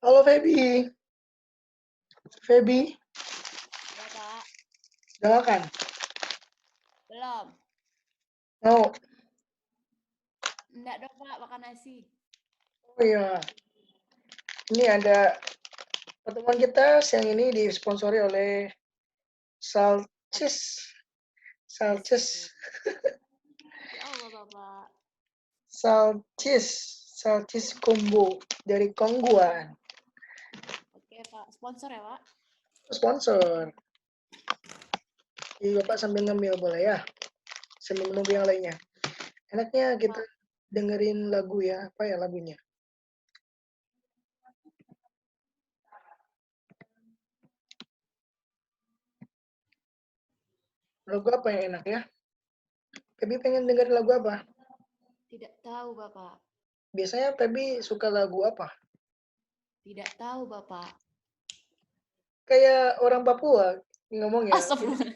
Halo Feby. Feby, Ya, Pak. udah makan? Belum. Mau? Enggak dong, Pak. Makan nasi. Oh iya. Ini ada pertemuan kita siang ini disponsori oleh Salcis. Salcis. Ya Allah, Bapak. Salcis combo dari Kongguan. Oke, Pak. Sponsor ya, Pak? Sponsor. Jadi Bapak sambil ngemil boleh ya? Sambil menunggu yang lainnya. Enaknya kita dengerin lagu ya. Apa ya lagunya? Lagu apa yang enak ya? Feby pengen dengerin lagu apa? Tidak tahu, Bapak. Biasanya Feby suka lagu apa? Tidak tahu, Bapak. Kayak orang Papua ngomongnya. Astagfirullah.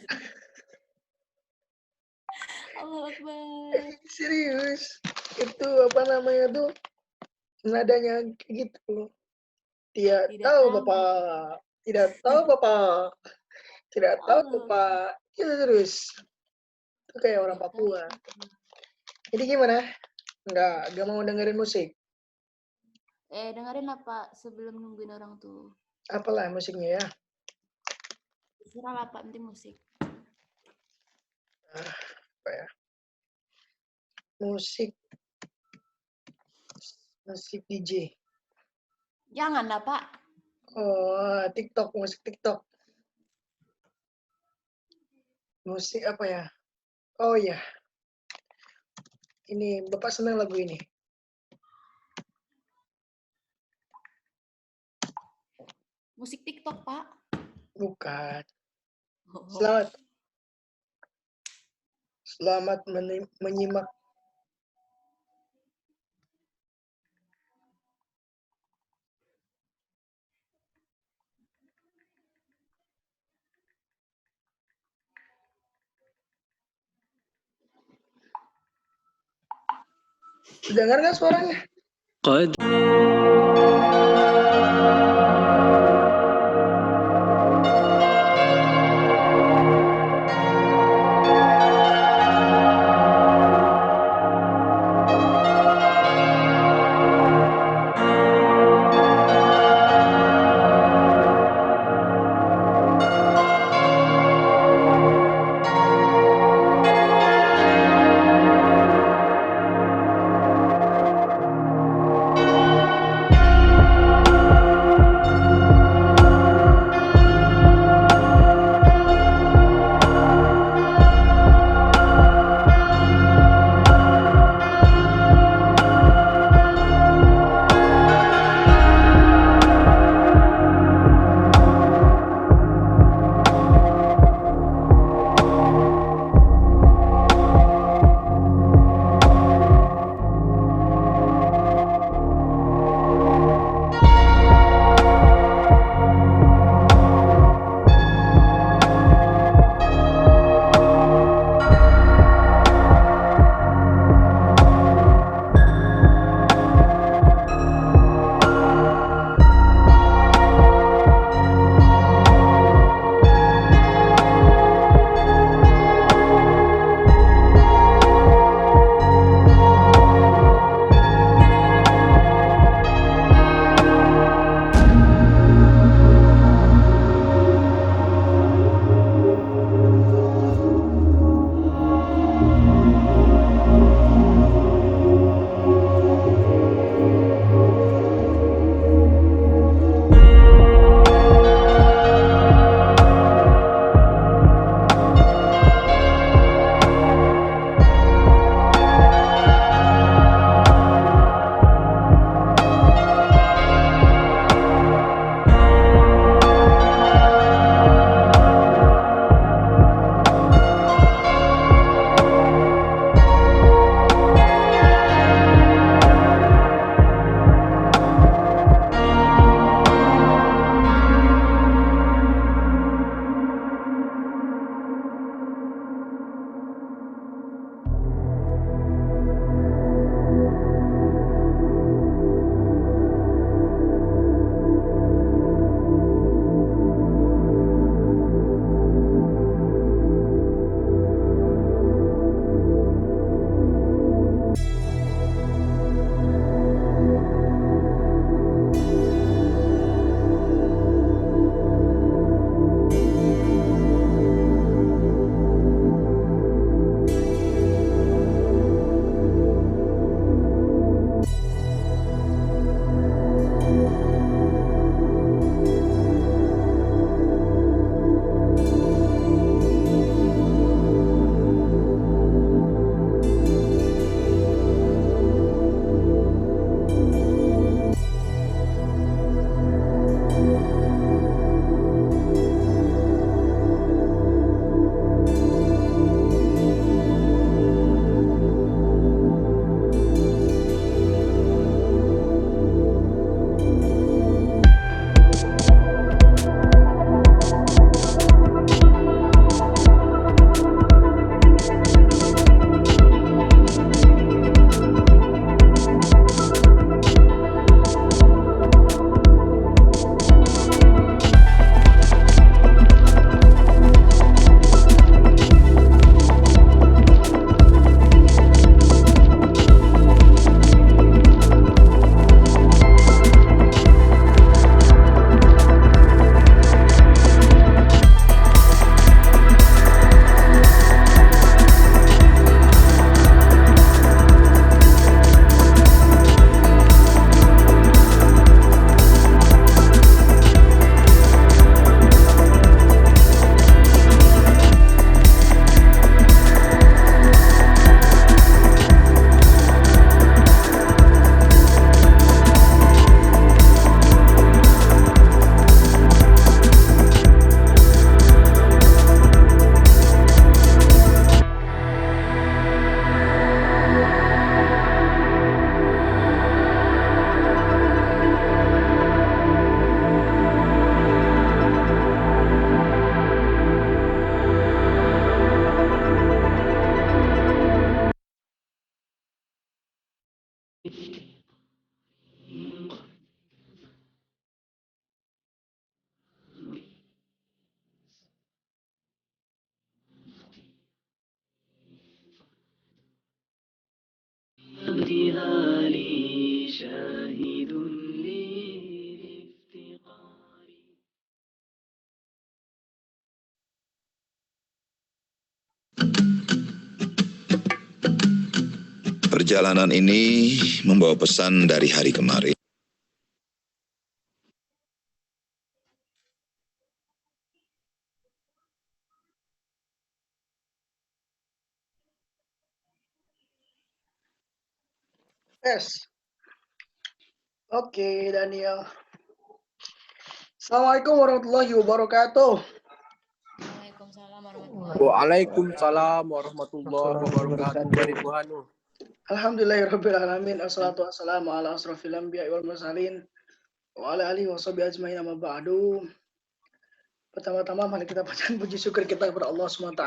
Allah Akbar. Serius. Itu apa namanya tuh? Nadanya kayak gitu. Tidak Tidak tahu tahu. Bapak. Tidak tahu Bapak. Tidak tahu Allah. Bapak. Itu terus. Itu kayak orang Tidak tahu. Papua. Jadi gimana? Enggak mau dengerin musik. Dengerin lah, Pak. Sebelum nungguin orang tuh. Apalah musiknya ya? Terserah lah, Pak. Penting musik. Apa ya? Musik DJ. Jangan lah, Pak. Oh, TikTok, musik TikTok. Musik apa ya? Oh ya. Ini Bapak senang lagu ini. Musik TikTok, Pak. Bukan. Oh. Selamat menyimak Dengar nggak suaranya? قد ابتهالي شاهد لافتقاري. Perjalanan ini membawa pesan dari hari kemarin. Yes. Oke, Daniel. Assalamualaikum warahmatullahi wabarakatuh. Waalaikumsalam warahmatullahi Waalaikumsalam warahmatullahi wabarakatuh. Dari Tuhanu. Alhamdulillahirrahmanirrahim. Assalatu wassalamu ala asrafil anbiya wal mursalin wa ala alihi wa sahbihi ajmain amma ba'du. Pertama-tama mari kita panjatkan puji syukur kita kepada Allah SWT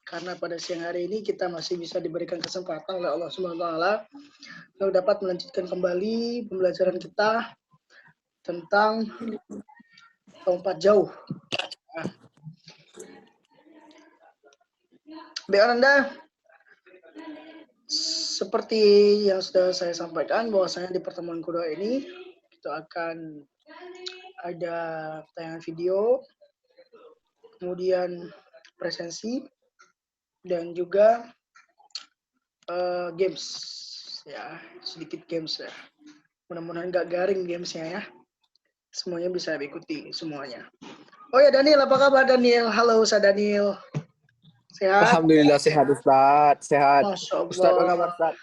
karena pada siang hari ini kita masih bisa diberikan kesempatan oleh Allah SWT untuk dapat melanjutkan kembali pembelajaran kita tentang lompat jauh. Baik Anda, seperti yang sudah saya sampaikan bahwasanya di pertemuan kedua ini kita akan ada tayangan video, kemudian presensi, dan juga games ya, sedikit games ya. Mudah-mudahan nggak garing gamesnya ya. Semuanya bisa diikuti semuanya. Oh ya Daniel, apa kabar Daniel? Halo Ustaz Daniel. Sehat? Alhamdulillah sehat Ustaz, sehat. Masya Allah. Ustaz apa kabar Ustaz?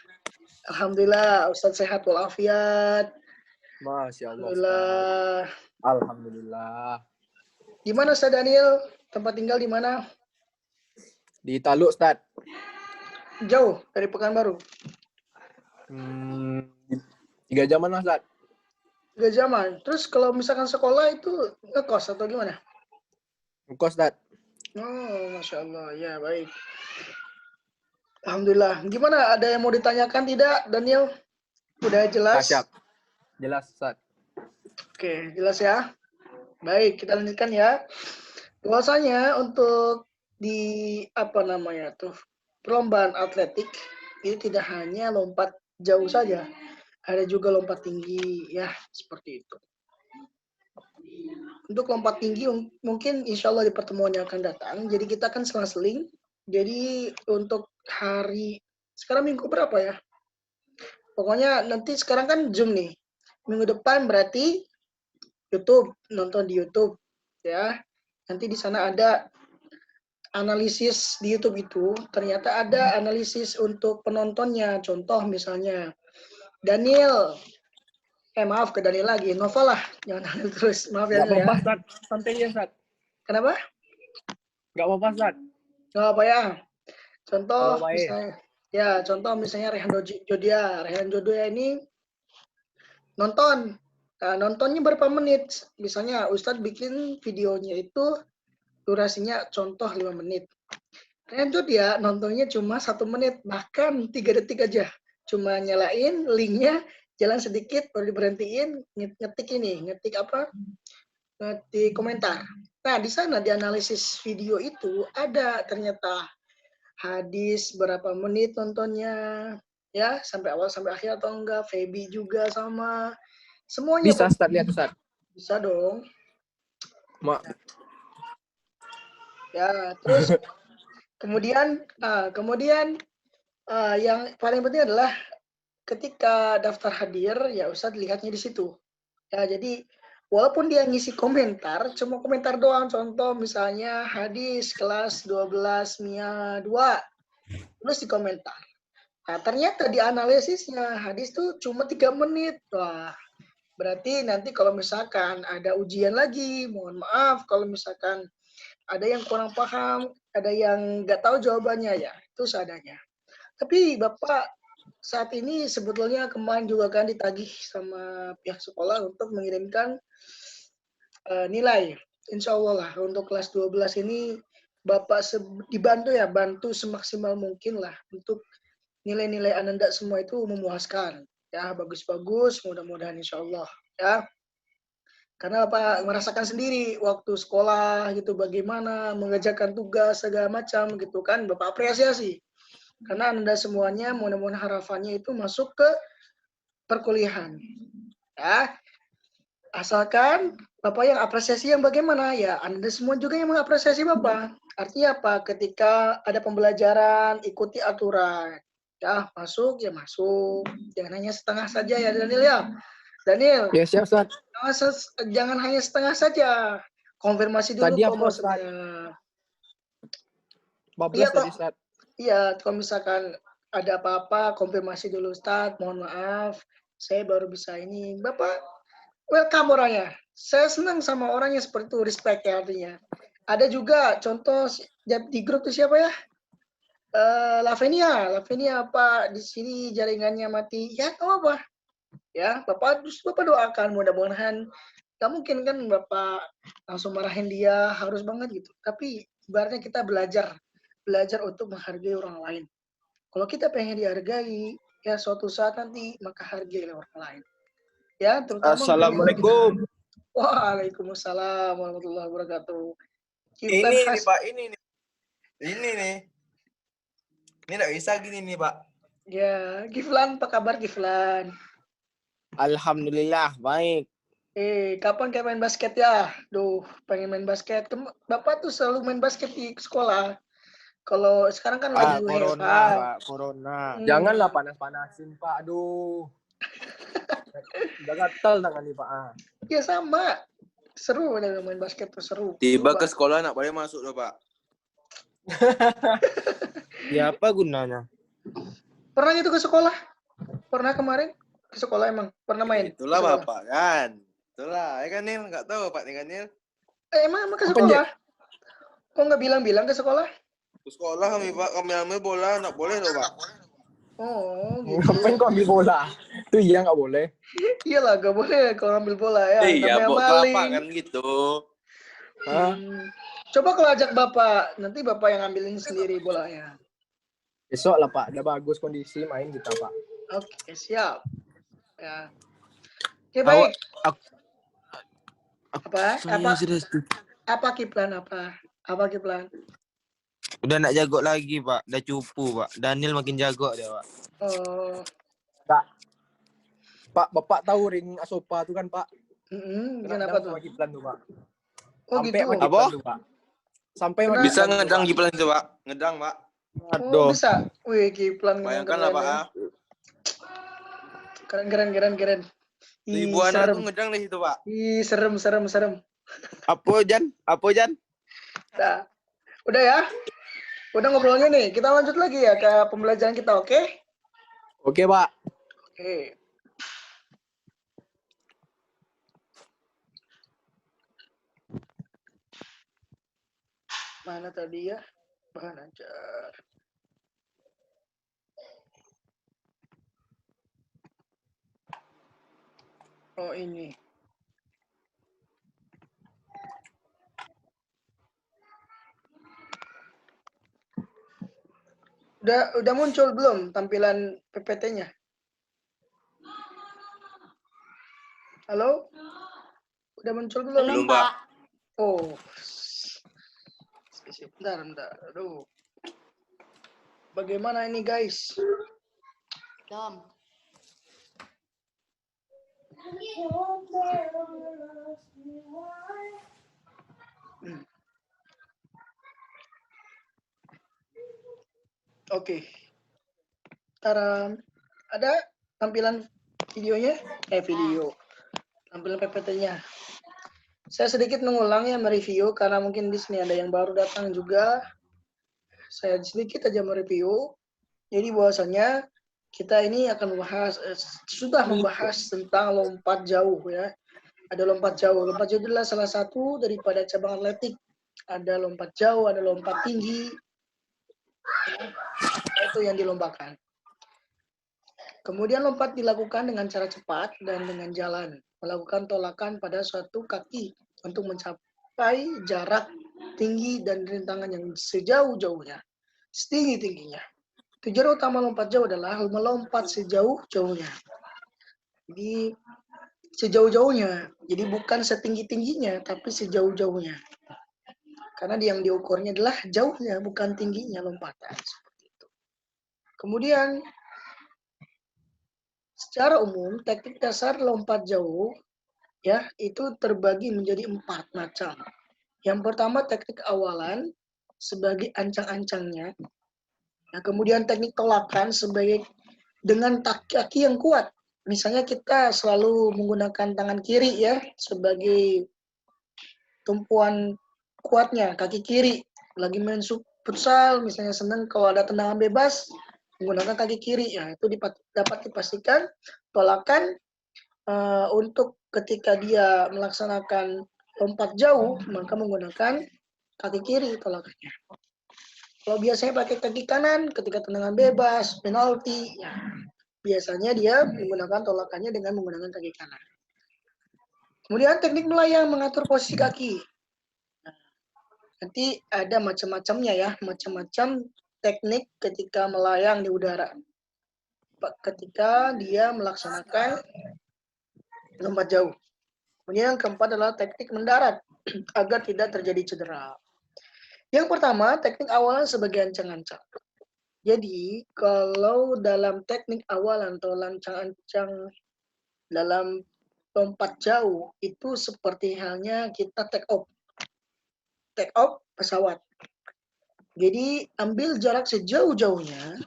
Alhamdulillah Ustaz sehat walafiat. Masya Allah. Alhamdulillah. Alhamdulillah. Di mana Ustaz Daniel? Tempat tinggal di mana? Di Taluk Ustaz. Jauh dari Pekanbaru. 3 jaman lah Ustaz. 3 jaman. Terus kalau misalkan sekolah itu ngekos atau gimana? Ngekos Ustaz. Oh, Masya Allah. Ya, baik. Alhamdulillah. Gimana? Ada yang mau ditanyakan tidak, Daniel? Udah jelas? Siap. Jelas Ustaz. Oke, jelas ya. Baik, kita lanjutkan ya. Bahwasanya untuk di perlombaan atletik itu tidak hanya lompat jauh saja, ada juga lompat tinggi ya, seperti itu. Untuk lompat tinggi mungkin insya Allah di pertemuan yang akan datang, jadi kita akan selang-seling. Jadi untuk hari sekarang minggu berapa ya? Pokoknya nanti sekarang kan Zoom nih. Minggu depan berarti YouTube, nonton di YouTube ya. Nanti di sana ada analisis di YouTube itu, ternyata ada analisis untuk penontonnya. Contoh misalnya Daniel, maaf ke Daniel lagi, Nova lah, jangan Daniel terus, maaf ya. Gak apa-apa Ustaz, santai ya Ustaz. Kenapa? Gak apa-apa Ustaz. Gak apa ya. Contoh misalnya Rehan Jodia ini nonton. Nah, nontonnya berapa menit? Misalnya Ustadz bikin videonya itu durasinya contoh 5 menit. Rehan Jodia nontonnya cuma 1 menit, bahkan 3 detik aja. Cuma nyalain linknya, jalan sedikit, baru diberhentiin, ngetik komentar. Nah, di sana di analisis video itu ada ternyata hadis berapa menit nontonnya, ya sampai awal sampai akhir atau enggak, Feby juga sama, semuanya. Bisa Ustaz lihat Ustaz? Bisa dong. Ya, terus kemudian yang paling penting adalah ketika daftar hadir ya Ustadz lihatnya di situ. Ya, jadi walaupun dia ngisi komentar, cuma komentar doang, contoh misalnya hadis kelas 12 MIA 2, terus di komentar. Nah, ternyata di analisisnya hadis tuh cuma 3 menit. Wah, berarti nanti kalau misalkan ada ujian lagi, mohon maaf kalau misalkan ada yang kurang paham, ada yang nggak tahu jawabannya ya, itu seadanya. Tapi Bapak saat ini sebetulnya kemarin juga kan ditagih sama pihak sekolah untuk mengirimkan nilai. Insya Allah lah untuk kelas 12 ini Bapak bantu semaksimal mungkin lah untuk nilai-nilai Ananda semua itu memuaskan. Ya, bagus-bagus, mudah-mudahan insya Allah. Ya. Karena Bapak merasakan sendiri waktu sekolah gitu bagaimana mengerjakan tugas segala macam gitu kan, Bapak apresiasi. Karena Anda semuanya mudah-mudahan harapannya itu masuk ke perkuliahan. Ya, asalkan Bapak yang apresiasi yang bagaimana, ya Anda semua juga yang mengapresiasi Bapak. Artinya apa? Ketika ada pembelajaran, ikuti aturan. Ya, masuk ya masuk. Jangan hanya setengah saja ya Daniel ya. Daniel, Ya siap Ustaz. jangan hanya setengah saja. Konfirmasi dulu Tadi kok apa, Ustaz? maksudnya. 14 Iya tadi kok. Ustaz. Iya, kalau misalkan ada apa-apa, konfirmasi dulu Ustadz, mohon maaf, saya baru bisa ini. Bapak, welcome orangnya. Saya senang sama orang yang seperti itu, respect ya artinya. Ada juga contoh di grup itu siapa ya? Lavenia apa di sini jaringannya mati? Ya, tahu apa? Ya, Bapak doakan mudah-mudahan. Gak mungkin kan Bapak langsung marahin dia, harus banget gitu. Tapi ibaratnya kita belajar untuk menghargai orang lain. Kalau kita pengen dihargai, ya suatu saat nanti maka hargai orang lain. Ya, terutama Assalamualaikum. Waalaikumsalam warahmatullahi wabarakatuh. Kiflan Ini khas. nih Pak, ini nih. Ini nih. Ini nggak bisa gini nih Pak. Ya, Kiflan, apa kabar Kiflan? Alhamdulillah, baik. Kapan kayak main basket ya? Duh, pengen main basket. Bapak tuh selalu main basket di sekolah. Kalau sekarang kan lagi Corona, UEFA. Pak, corona. Janganlah panas-panasin Pak. Aduh. Udah gatel tangan nih Pak. Ya sama. Seru main basket tuh seru. Tiba Coba. ke sekolah nggak boleh masuk loh Pak. Ya apa gunanya? Pernah itu ke sekolah? Pernah kemarin ke sekolah emang? Pernah main? Itulah ke sekolah? Bapak kan. Itulah, ya kan Nil? Nggak tahu Pak nih kan Nil? Emang ke sekolah? Kok nggak bilang-bilang ke sekolah? Ke sekolah kami Pak, kami ambil bola, nggak boleh loh Pak. Oh, gitu. Ngapain kok ambil bola? Itu iya nggak boleh. Iyalah, nggak boleh kalau ambil bola ya. Iya, Namanya bawa maling. kelapa kan gitu. Coba kalau ajak Bapak, nanti Bapak yang ambilin sendiri bolanya. Besok lah Pak, udah bagus kondisi main kita Pak. Oke, siap. Ya. Oke, baik. Apa Kiplan? Apa Kiplan? Udah nak jago lagi Pak, udah cupu Pak. Daniel makin jago dia Pak. Oh, Pak, Bapak tahu ring Asopa tuh kan Pak? kenapa tuh? Sama Kiplan tuh Pak. Oh, Sampai gitu. sama Kiplan tuh Pak. Sampai sama Bisa Kiplan tuh, ngedang Pak. Kiplan itu Pak, ngedang Pak. Oh, bisa. Wih, Kiplan Bayangkan lah Pak. ya. Keren. Ribuan aku ngedang di situ Pak. Ih, serem. Apa Jan? Udah ya. Udah ngobrolnya nih. Kita lanjut lagi ya ke pembelajaran kita, oke? Oke Pak. Oke. Mana tadi ya? Bahan ajar. Oh, ini. Udah muncul belum tampilan PPT-nya? Halo? Udah muncul belum? Belum, Pak. Oh. Bentar. Aduh. Bagaimana ini, guys? Belum. Oke. Taram. Ada tampilan videonya? Video. Tampilan PPT-nya. Saya sedikit mengulang ya mereview karena mungkin di sini ada yang baru datang juga. Saya sedikit aja mereview. Jadi bahwasanya kita ini akan sudah membahas tentang lompat jauh ya. Ada lompat jauh. Lompat jauh adalah salah satu daripada cabang atletik. Ada lompat jauh, ada lompat tinggi. Itu yang dilombakan. Kemudian lompat dilakukan dengan cara cepat dan dengan jalan. Melakukan tolakan pada suatu kaki untuk mencapai jarak tinggi dan rintangan yang sejauh-jauhnya. Setinggi-tingginya. Tujuan utama lompat jauh adalah melompat sejauh-jauhnya. Jadi sejauh-jauhnya. Jadi bukan setinggi-tingginya, tapi sejauh-jauhnya. Karena yang diukurnya adalah jauhnya, bukan tingginya lompatan. Seperti itu. Kemudian secara umum teknik dasar lompat jauh ya itu terbagi menjadi 4 macam. Yang pertama teknik awalan sebagai ancang-ancangnya. Nah, kemudian teknik tolakan sebagai dengan kaki yang kuat. Misalnya kita selalu menggunakan tangan kiri ya sebagai tumpuan kuatnya, kaki kiri. Lagi main futsal misalnya senang kalau ada tendangan bebas menggunakan kaki kiri ya itu dapat dipastikan tolakan untuk ketika dia melaksanakan lompat jauh maka menggunakan kaki kiri tolakannya. Kalau biasanya pakai kaki kanan ketika tendangan bebas, penalti, ya biasanya dia menggunakan tolakannya dengan menggunakan kaki kanan. Kemudian teknik melayang mengatur posisi kaki. Nanti ada macam-macamnya ya, macam-macam teknik ketika melayang di udara. Ketika dia melaksanakan lompat jauh. Kemudian yang keempat adalah teknik mendarat agar tidak terjadi cedera. Yang pertama, teknik awalan sebagai ancang-ancang. Jadi, kalau dalam teknik awalan atau ancang-ancang dalam lompat jauh, itu seperti halnya kita take off. Take off pesawat. Jadi, ambil jarak sejauh-jauhnya.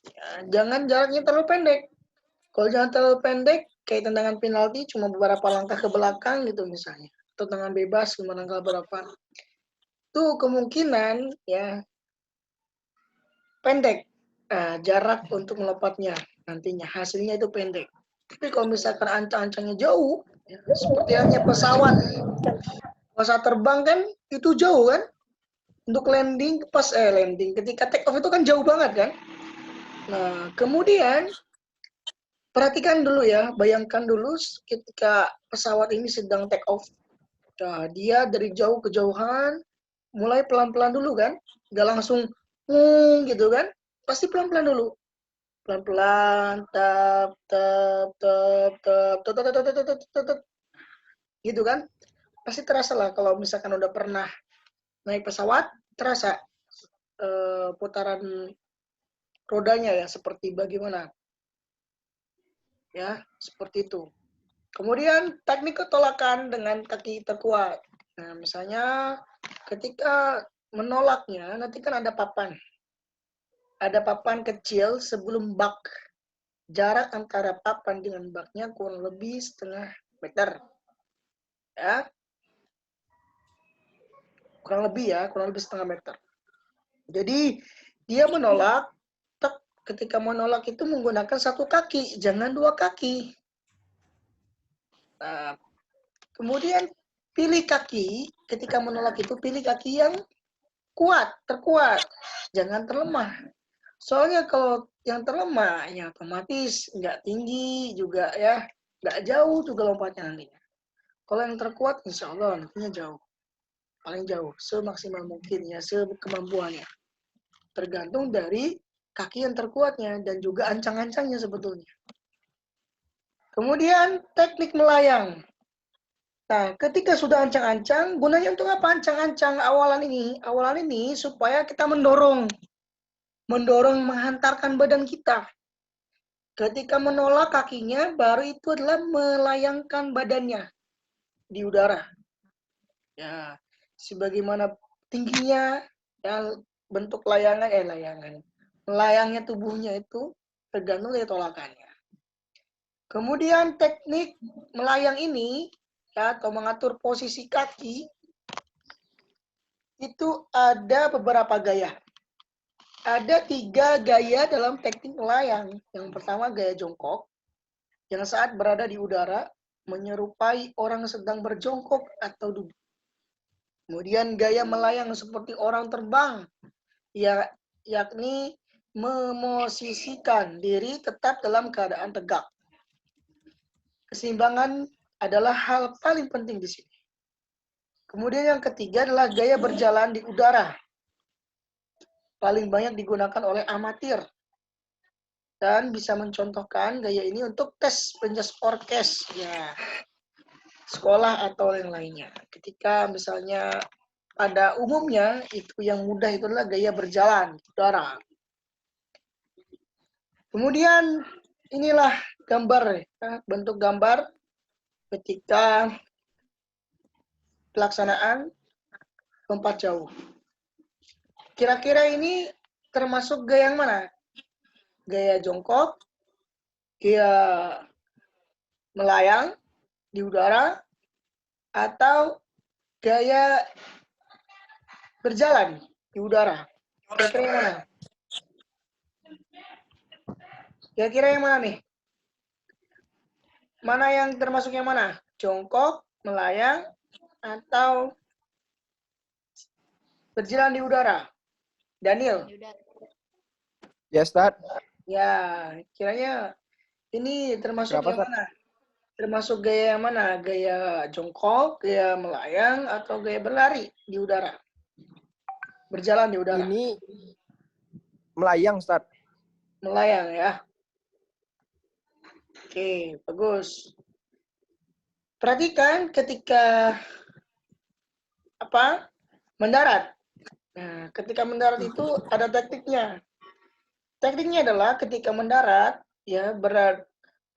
Ya, jangan jaraknya terlalu pendek. Kalau jangan terlalu pendek, kayak tendangan penalti cuma beberapa langkah ke belakang gitu misalnya. Atau tendangan bebas cuma langkah berapa. Itu kemungkinan ya pendek jarak untuk melompatnya nantinya. Hasilnya itu pendek. Tapi kalau misalkan ancang-ancangnya jauh, ya, seperti halnya pesawat. Pesawat terbang kan itu jauh kan? Untuk landing, landing. Ketika take off itu kan jauh banget kan? Nah, kemudian perhatikan dulu ya, bayangkan dulu ketika pesawat ini sedang take off. Nah, dia dari jauh ke jauhan, mulai pelan-pelan dulu kan? Nggak langsung gitu kan? Pasti pelan-pelan dulu. Pelan-pelan, tap, gitu kan? Pasti terasa lah kalau misalkan udah pernah naik pesawat, terasa putaran rodanya ya, seperti bagaimana. Ya, seperti itu. Kemudian teknik ketolakan dengan kaki terkuat. Nah, misalnya ketika menolaknya, nanti kan ada papan. Ada papan kecil sebelum bak. Jarak antara papan dengan baknya kurang lebih setengah meter. Ya. Kurang lebih setengah meter. Jadi, dia menolak, ketika menolak itu menggunakan satu kaki, jangan dua kaki. Nah, kemudian pilih kaki, ketika menolak itu pilih kaki yang kuat, terkuat. Jangan terlemah. Soalnya kalau yang terlemah, ya otomatis nggak tinggi juga ya, nggak jauh juga lompatnya nantinya. Kalau yang terkuat, insya Allah nantinya jauh. Paling jauh, semaksimal mungkin ya, sekemampuannya. Tergantung dari kaki yang terkuatnya dan juga ancang-ancangnya sebetulnya. Kemudian teknik melayang. Nah, ketika sudah ancang-ancang, gunanya untuk apa ancang-ancang awalan ini? Awalan ini supaya kita mendorong menghantarkan badan kita. Ketika menolak kakinya, baru itu adalah melayangkan badannya di udara. Ya, sebagaimana tingginya ya, bentuk melayangnya tubuhnya itu tergantung dari tolakannya. Kemudian teknik melayang ini ya, atau mengatur posisi kaki itu ada beberapa gaya. Ada 3 gaya dalam teknik melayang. Yang pertama gaya jongkok, yang saat berada di udara menyerupai orang sedang berjongkok atau duduk. Kemudian gaya melayang seperti orang terbang, ya, yakni memosisikan diri tetap dalam keadaan tegak. Keseimbangan adalah hal paling penting di sini. Kemudian yang ketiga adalah gaya berjalan di udara. Paling banyak digunakan oleh amatir. Dan bisa mencontohkan gaya ini untuk tes penjas orkes. Ya, sekolah atau yang lainnya. Ketika misalnya pada umumnya itu yang mudah itu adalah gaya berjalan di udara. Kemudian inilah gambar, bentuk gambar ketika pelaksanaan lompat jauh. Kira-kira ini termasuk gaya yang mana? Gaya jongkok, gaya melayang di udara, atau gaya berjalan di udara? Kira-kira yang mana? Kira-kira yang mana nih? Mana yang termasuk yang mana? Jongkok, melayang, atau berjalan di udara? Daniel? Yaudah. Ya, Ustaz. Ya, kiranya ini termasuk Berapa, yang Ustaz? mana? Termasuk gaya yang mana? Gaya jongkok, gaya melayang, atau gaya berlari di udara? Berjalan di udara. Ini melayang, Ustaz. Melayang ya. Oke, bagus. Perhatikan ketika mendarat. Nah, ketika mendarat itu ada tekniknya. Tekniknya adalah ketika mendarat ya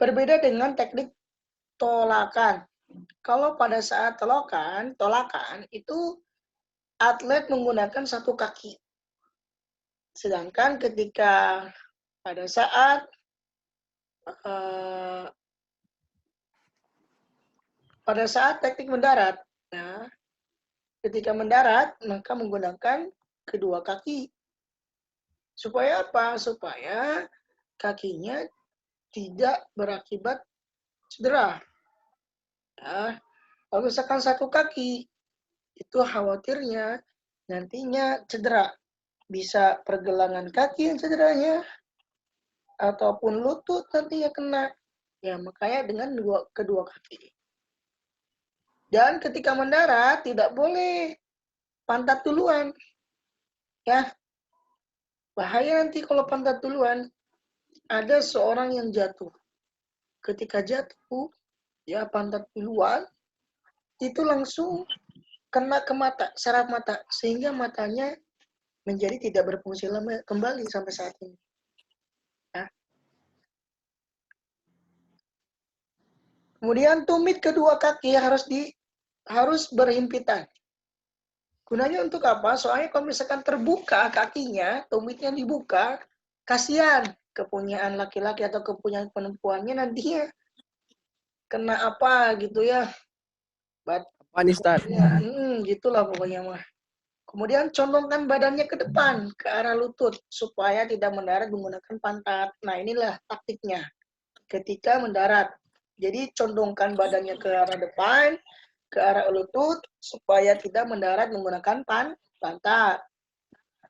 berbeda dengan teknik tolakan. Kalau pada saat tolakan itu atlet menggunakan satu kaki. Sedangkan ketika pada saat teknik mendarat, nah, ketika mendarat maka menggunakan kedua kaki. Supaya apa? Supaya kakinya tidak berakibat cedera. Nah, kalau misalkan satu kaki, itu khawatirnya nantinya cedera. Bisa pergelangan kaki yang cederanya, ataupun lutut nantinya kena. Ya, makanya dengan kedua kaki. Dan ketika mendarat, tidak boleh pantat duluan. Ya, bahaya nanti kalau pantat duluan. Ada seorang yang jatuh. Ketika jatuh, ya pantat duluan, itu langsung kena ke mata, saraf mata, sehingga matanya menjadi tidak berfungsi kembali sampai saat ini. Nah. Kemudian tumit kedua kaki harus berhimpitan. Gunanya untuk apa? Soalnya kalau misalkan terbuka kakinya, tumitnya dibuka, kasihan kepunyaan laki-laki atau kepunyaan perempuannya nantinya kena apa gitu ya. Apa nih, Ustaz? Gitulah pokoknya mah. Kemudian condongkan badannya ke depan, ke arah lutut, supaya tidak mendarat menggunakan pantat. Nah, inilah taktiknya ketika mendarat. Jadi, condongkan badannya ke arah depan, ke arah lutut, supaya tidak mendarat menggunakan pantat.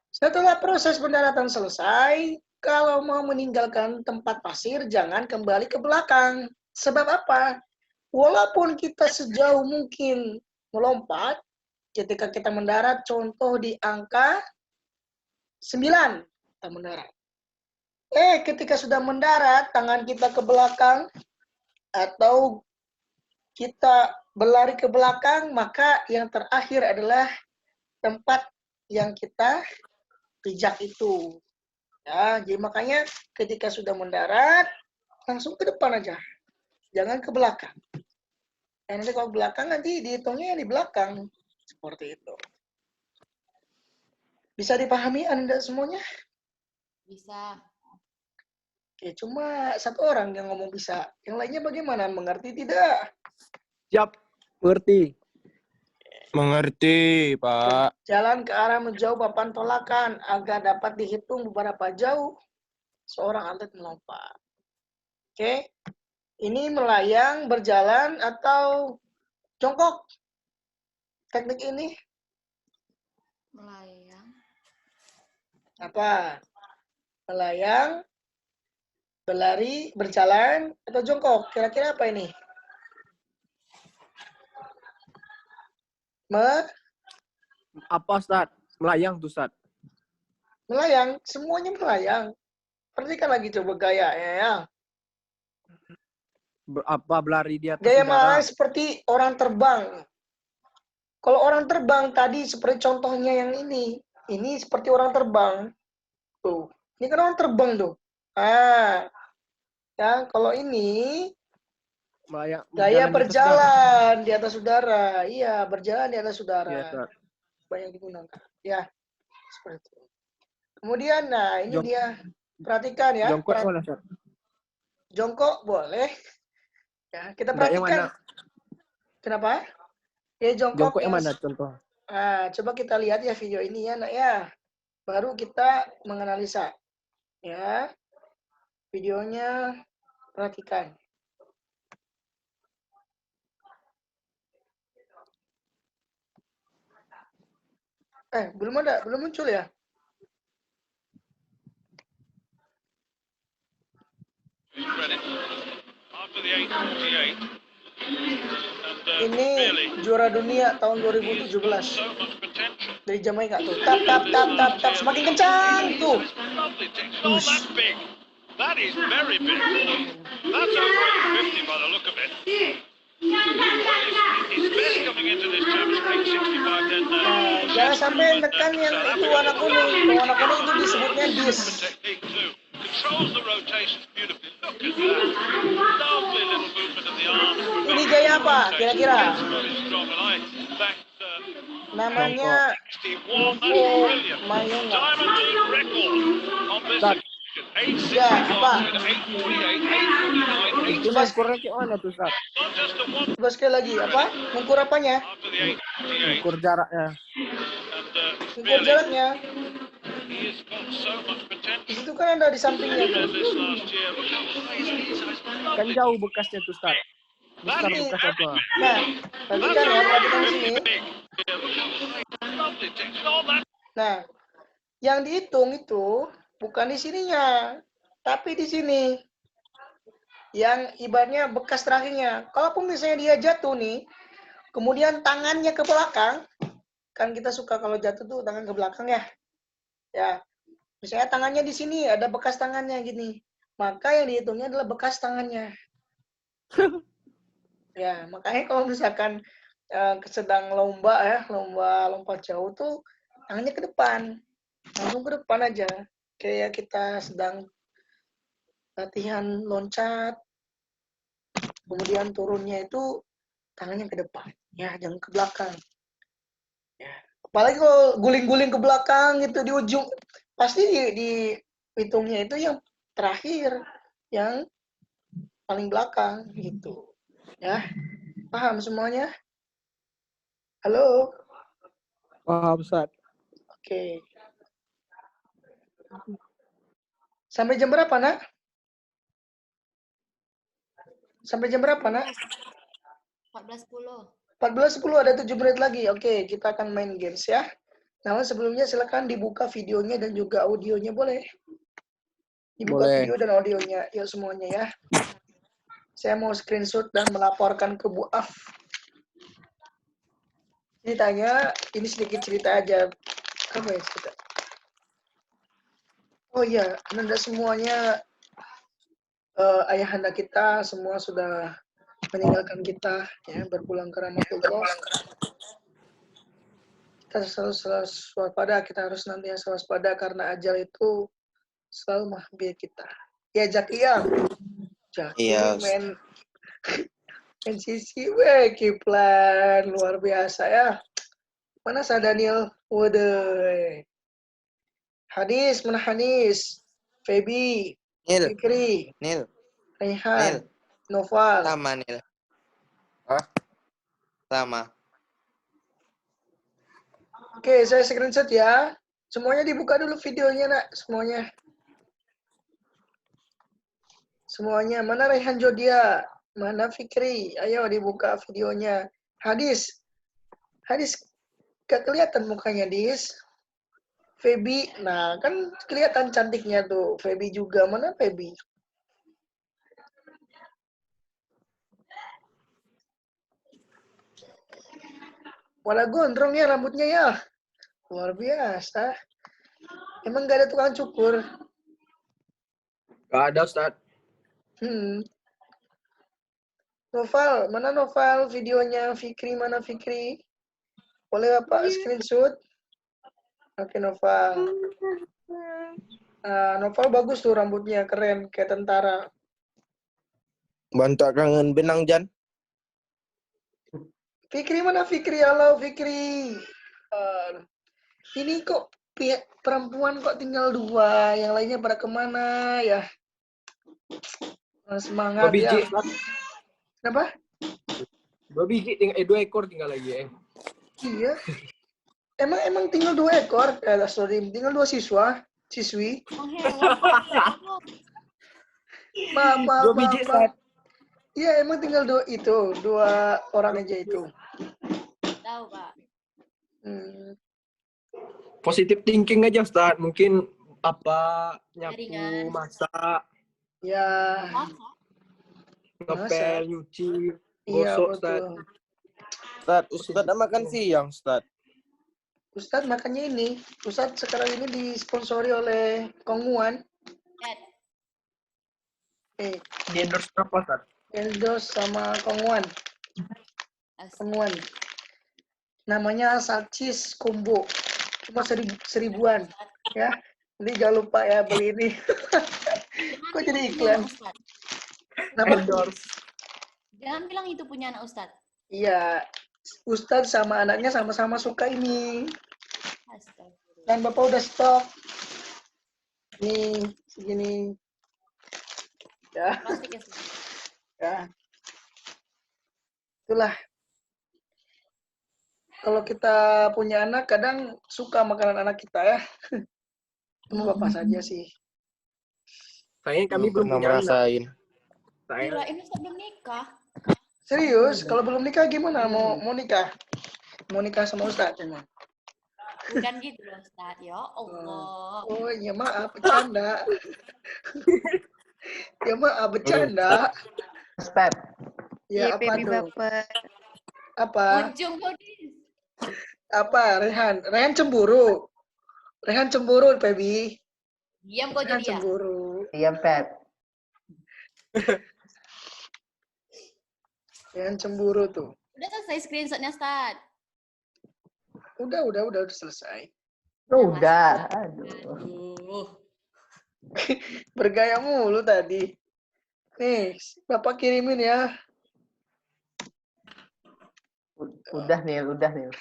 Setelah proses pendaratan selesai, kalau mau meninggalkan tempat pasir, jangan kembali ke belakang. Sebab apa? Walaupun kita sejauh mungkin melompat, ketika kita mendarat, contoh di angka 9, kita mendarat. Ketika sudah mendarat, tangan kita ke belakang, atau kita berlari ke belakang, maka yang terakhir adalah tempat yang kita pijak itu. Ya, jadi makanya ketika sudah mendarat, langsung ke depan aja. Jangan ke belakang. Dan nanti kalau belakang, nanti dihitungnya di belakang. Seperti itu. Bisa dipahami Anda semuanya? Bisa. Oke, cuma satu orang yang ngomong bisa. Yang lainnya bagaimana? Mengerti tidak? Siap. Mengerti. Mengerti, Pak. Jalan ke arah menjauh papan tolakan agar dapat dihitung beberapa jauh seorang atlet melompat. Oke. Ini melayang, berjalan, atau jongkok? Teknik ini? Melayang. Apa? Melayang, berlari, berjalan, atau jongkok? Kira-kira apa ini? Apa, Ustaz? Melayang tuh, Ustaz. Melayang, semuanya melayang. Perhatikan lagi coba gayanya ya. Berlari di atas Gaya udara? melayang seperti orang terbang. Kalau orang terbang tadi seperti contohnya yang ini seperti orang terbang. Tuh, ini kan orang terbang tuh. Ah, ya kalau ini Berjalan gaya di atas udara. berjalan di atas udara. Iya, berjalan di atas Iya, udara. Ustaz. Banyak digunakan. Ya, seperti itu. Kemudian, nah ini Jong- dia. Perhatikan ya. Jongkok mana, Ustaz? Jongkok boleh. Ya, kita Enggak, yang perhatikan. mana? Kenapa? Ya, jongkok Jongkok yang yang mana contoh? Nah, coba kita lihat ya video ini ya, nak ya. Baru kita menganalisa. Ya, videonya perhatikan. Belum muncul ya? Ini juara dunia tahun 2017 dari Jamaika tuh. Tap tap tap tap tap semakin kencang tuh. Push. That is very big. That's over 850 by the look of it. He's best coming into this Champions League 65 then. Nah, jangan sampai nekan yang itu warna kuning. Kalau warna kuning itu disebutnya dis. Controls the rotations beautifully. Look at that. Lovely little movement of the arm. Ini gaya apa kira-kira? Very strong, and I thank Namanya 61. That's Mufo brilliant. Mayona. Diamond League record on this Ustaz, occasion. Ya, apa? 868, 849, itu ukurnya kayak mana tuh, Ustaz? not just the one Coba sekali lagi, apa? Mengukur apanya? after the 848. Ukur jaraknya. And Mengukur really, jaraknya. he has got so much potential. Di situ kan ada di sampingnya tuh. This last year, look how high his knees are. Kan jauh bekasnya tuh, Ustaz. Besar Ini. bekasnya tuh. Nah, perhatikan ya, perhatikan di sini. Yeah, look how high. Lovely technique. Oh, that Nah, yang dihitung itu bukan di sininya, tapi di sini. Yang ibaratnya bekas terakhirnya. Kalaupun misalnya dia jatuh nih, kemudian tangannya ke belakang, kan kita suka kalau jatuh tuh tangan ke belakang ya. Ya, misalnya tangannya di sini ada bekas tangannya gini, maka yang dihitungnya adalah bekas tangannya. Ya, makanya kalau misalkan sedang lomba ya, lomba lompat jauh tuh tangannya ke depan, langsung ke depan aja. Kayak kita sedang latihan loncat, kemudian turunnya itu tangannya ke depan, ya jangan ke belakang. Ya. Apalagi kalau guling-guling ke belakang gitu di ujung, pasti di hitungnya itu yang terakhir, yang paling belakang gitu. Ya, paham semuanya? Halo? Paham, Ustaz. Oke. Sampai jam berapa, nak? Sampai jam berapa, nak? 14.10. 14.10, ada 7 menit lagi. Oke, kita akan main games ya. Namun sebelumnya silakan dibuka videonya dan juga audionya, boleh? Dibuka Boleh. video dan audionya, yuk semuanya ya. Saya mau screenshot dan melaporkan ke Bu Af. Ceritanya, ini sedikit cerita aja. Apa ya cerita? Oh iya, Anda semuanya, ayahanda kita semua sudah meninggalkan kita, ya, berpulang ke rahmatullah. Kita selalu waspada, kita harus nantiasa waspada karena ajal itu selalu menghampiri kita. Ya, Jakia. Jaki Iya, main sisi, Kiplan luar biasa ya. Mana Sa Daniel? Waduh. Hadis, mana Hadis? Feby, Nil, Fikri, Nil, Rehan, Noval. sama Nil. Sama. Oke, saya screenshot ya. Semuanya dibuka dulu videonya, nak. Semuanya. Semuanya. Mana Rehan Jodia? Mana Fikri? Ayo dibuka videonya. Hadis. Hadis, gak kelihatan mukanya, Dis. Feby, nah kan kelihatan cantiknya tuh. Feby juga. Mana Feby? Walah gondrong ya rambutnya ya. Luar biasa. Emang gak ada tukang cukur? Gak ada, Ustaz. Noval, mana Noval videonya? Fikri, mana Fikri? Boleh Bapak screenshot? Oke, Noval. Novel bagus tuh rambutnya, keren kayak tentara. Bantak kangen benang Jan. Fikri mana Fikri? Halo Fikri. Ini kok perempuan kok tinggal 2, yang lainnya pada kemana ya? Semangat 2 biji, ya. Ustaz. Kenapa? 2 biji, 2 ekor tinggal lagi. Iya. Emang tinggal 2 ekor? Sorry, tinggal 2 siswi. Menghewan. Maaf. 2 biji, Ustaz. Iya, emang tinggal 2 orang aja itu. Tahu, Pak. Positive thinking aja, Ustaz. Mungkin apa, nyapu, Jaringan. masak, Ya, ngepel, nyuci, iya gosok, Ustaz. betul. Ustaz udah makan siang, Ustaz. Ustadz makannya ini. Ustadz sekarang ini disponsori oleh Kongguan. Di endorse apa, Ustaz? Eldos sama Kongguan. Namanya Salcis Combo. Cuma 1000-an. Ya. Jadi jangan lupa ya beli ini. Kok jadi iklan? Endorse. Jangan bilang itu punya anak Ustadz. Iya. Ustadz sama anaknya sama-sama suka ini. Astagfirullah. Dan Bapak udah stok. Nih, segini. Ya. Plastik ya. Ya. Itulah. Kalau kita punya anak, kadang suka makanan anak kita ya. Cuma Bapak saja sih. Kayaknya kami belum pernah punya anak. merasain. Kirain Ustadz belum nikah. Serius? Kalau belum nikah gimana? Mau nikah? Mau nikah sama Ustadz emang? Bukan gitu loh Ustadz. Ya Allah. Oh iya maaf, bercanda. Ya maaf, bercanda. Ustaz. Ya apa baby tuh? baper. Apa? Ujung Kodis. Apa? Rehan cemburu. Rehan cemburu, Pebi. Diam kau Rehan jadi ya. cemburu. Iya, Pep. Rehan cemburu tuh. Udah selesai screenshotnya Ustadz. Udah selesai. Udah. Aduh. Aduh. Bergaya mulu tadi. Nih, Bapak kirimin ya. Udah, Nil. Udah Nil.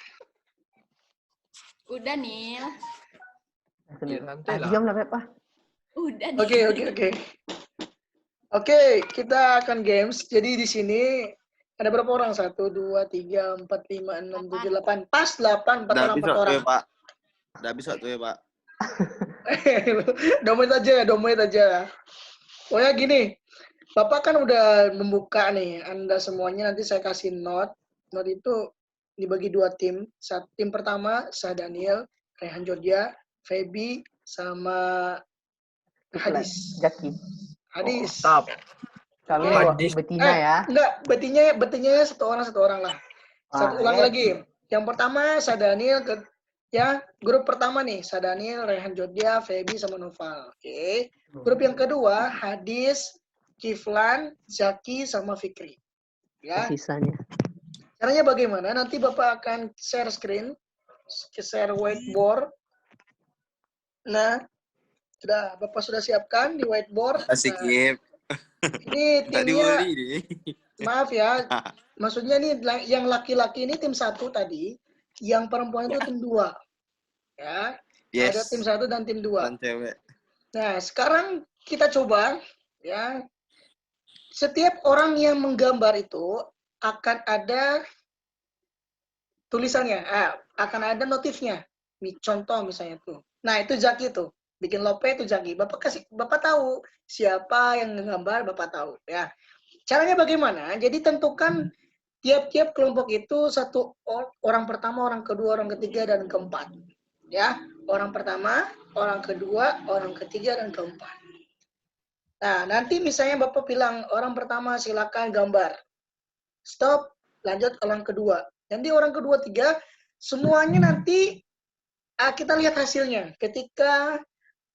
Ya, santai lah. Diam lah, Pep. Udah Nil. Oke, kita akan games. Jadi di sini ada berapa orang? 1, 2, 3, 4, 5, 6, 7, 8. Pas 8, 4 orang, 4 orang. Pak. Udah habis waktu ya, Pak. Domain aja. Pokoknya gini, Bapak kan udah membuka nih, Anda semuanya nanti saya kasih note. Note itu dibagi 2 tim. Tim pertama, saya Daniel, Rehan Georgia, Feby, sama Hadis. Jaki. Hadis. Stop. Kami Hadis. betina ya. Enggak, betinnya satu orang lah. Ulang lagi. Yang pertama, saya Daniel, ya, grup pertama nih, saya Daniel, Rehan Georgia, Feby, sama Noval. Oke. Grup yang kedua, Hadis, Kiflan, Zaki, sama Fikri. Ya. Sisanya. Caranya bagaimana? Nanti Bapak akan share screen, share whiteboard. Nah, Bapak sudah siapkan di whiteboard. Asik, Nah, ini timnya, maaf ya, maksudnya nih yang laki-laki ini tim 1 tadi, yang perempuan itu tim 2. Ya, Yes. ada tim 1 dan tim 2. Dan cewek. Nah, sekarang kita coba, ya, setiap orang yang menggambar itu akan ada tulisannya, akan ada notifnya. Contoh misalnya tuh. Nah, itu Zaki tuh. Bikin lope itu Zaki. Bapak tahu siapa yang menggambar, Bapak tahu ya. Caranya bagaimana? Jadi tentukan tiap-tiap kelompok itu satu orang pertama, orang kedua, orang ketiga, dan keempat. Ya, orang pertama, orang kedua, orang ketiga, dan keempat. Nah, nanti misalnya Bapak bilang orang pertama silakan gambar. Stop, lanjut orang kedua. Nanti orang kedua, 3, semuanya nanti kita lihat hasilnya. Ketika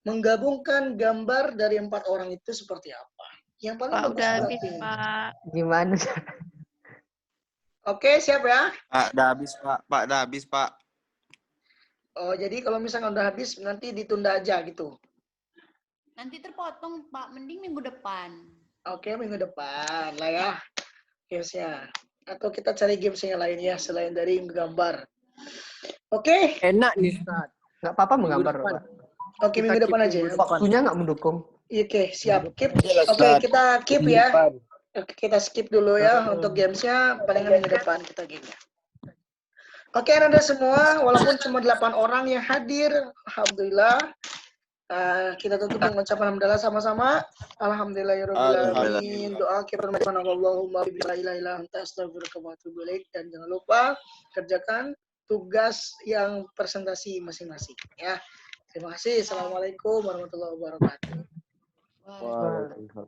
menggabungkan gambar dari 4 orang itu seperti apa. Yang paling Pak, bagus udah habis, berarti. Pak. Gimana? Oke, siap ya? Pak, udah habis, Pak. Pak, udah habis, Pak. Oh, jadi kalau misalnya udah habis, nanti ditunda aja gitu. Nanti terpotong, Pak. Mending minggu depan. Oke, minggu depan lah ya gamesnya. Atau kita cari games yang lain ya selain dari gambar. Oke, Enak nih, Ustaz. Nggak apa-apa menggambar, Minggu depan. Pak. oke minggu depan aja ya. Waktunya nggak mendukung. Oke, siap. Keep. Iya, Oke, Ustaz. kita keep Minggu ya. depan. Oke, kita skip dulu ya untuk gamesnya. Palingan minggu depan kita gamenya. Oke, Anda semua, walaupun cuma 8 orang yang hadir, alhamdulillah. Kita tutup dengan ucapan hamdalah sama-sama. Alhamdulillahirobbilalamin. Doa kita bermacam Allahumma la ilaha illa anta astaghfiruka wa atubu ilaik. Dan jangan lupa kerjakan tugas yang presentasi masing-masing ya. Terima kasih. Assalamualaikum warahmatullahi wabarakatuh. Wah. Wah.